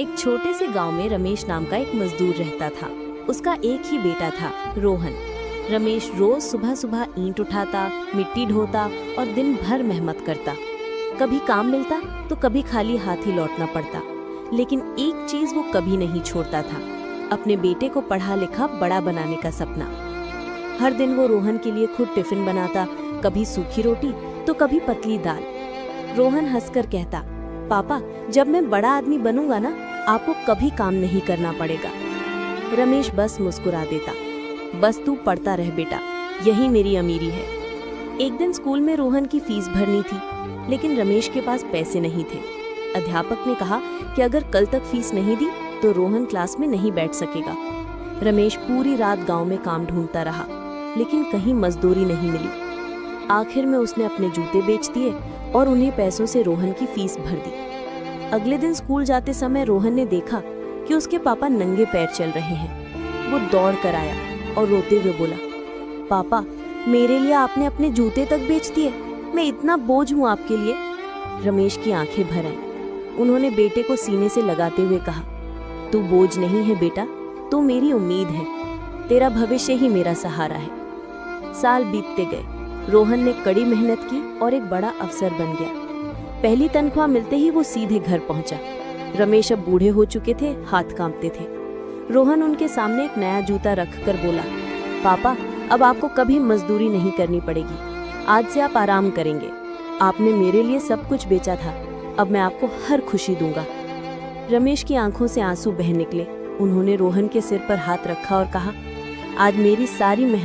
एक छोटे से गांव में रमेश नाम का एक मजदूर रहता था। उसका एक ही बेटा था, रोहन। रमेश रोज सुबह सुबह ईंट उठाता, मिट्टी ढोता और दिन भर मेहनत करता। कभी काम मिलता तो कभी खाली हाथ ही लौटना पड़ता, लेकिन एक चीज वो कभी नहीं छोड़ता था, अपने बेटे को पढ़ा लिखा बड़ा बनाने का सपना। हर दिन वो रोहन के लिए खुद टिफिन बनाता, कभी सूखी रोटी तो कभी पतली दाल। रोहन हंसकर कहता, पापा जब मैं बड़ा आदमी बनूंगा ना, आपको कभी काम नहीं करना पड़ेगा। रमेश बस मुस्कुरा देता, बस तू पढ़ता रह बेटा, यही मेरी अमीरी है। एक दिन स्कूल में रोहन की फीस भरनी थी, लेकिन रमेश के पास पैसे नहीं थे। अध्यापक ने कहा कि अगर कल तक फीस नहीं दी तो रोहन क्लास में नहीं बैठ सकेगा। रमेश पूरी रात गांव में काम ढूंढता रहा, लेकिन कहीं मजदूरी नहीं मिली। आखिर में उसने अपने जूते बेच दिए और उन्हीं पैसों से रोहन की फीस भर दी। अगले दिन स्कूल जाते समय रोहन ने देखा कि उसके पापा नंगे पैर चल रहे हैं। वो दौड़ कर आया और रोते हुए बोला, पापा मेरे लिए आपने अपने जूते तक बेच दिए, मैं इतना बोझ हूँ आपके लिए। रमेश की आंखें भर आईं। उन्होंने बेटे को सीने से लगाते हुए कहा, तू बोझ नहीं है बेटा, तू मेरी उम्मीद है, तेरा भविष्य ही मेरा सहारा है। साल बीतते गए, रोहन ने कड़ी मेहनत की और एक बड़ा अफसर बन गया। पहली तनख्वाह मिलते ही वो सीधे घर पहुंचा। रमेश अब बूढ़े हो चुके थे, हाथ कांपते थे। रोहन उनके सामने एक नया जूता रखकर बोला, पापा अब आपको कभी मजदूरी नहीं करनी पड़ेगी, आज से आप आराम करेंगे। आपने मेरे लिए सब कुछ बेचा था, अब मैं आपको हर खुशी दूंगा। रमेश की आंखों से आंसू बह निकले। उन्होंने रोहन के सिर पर हाथ रखा और कहा, आज मेरी सारी मेहनत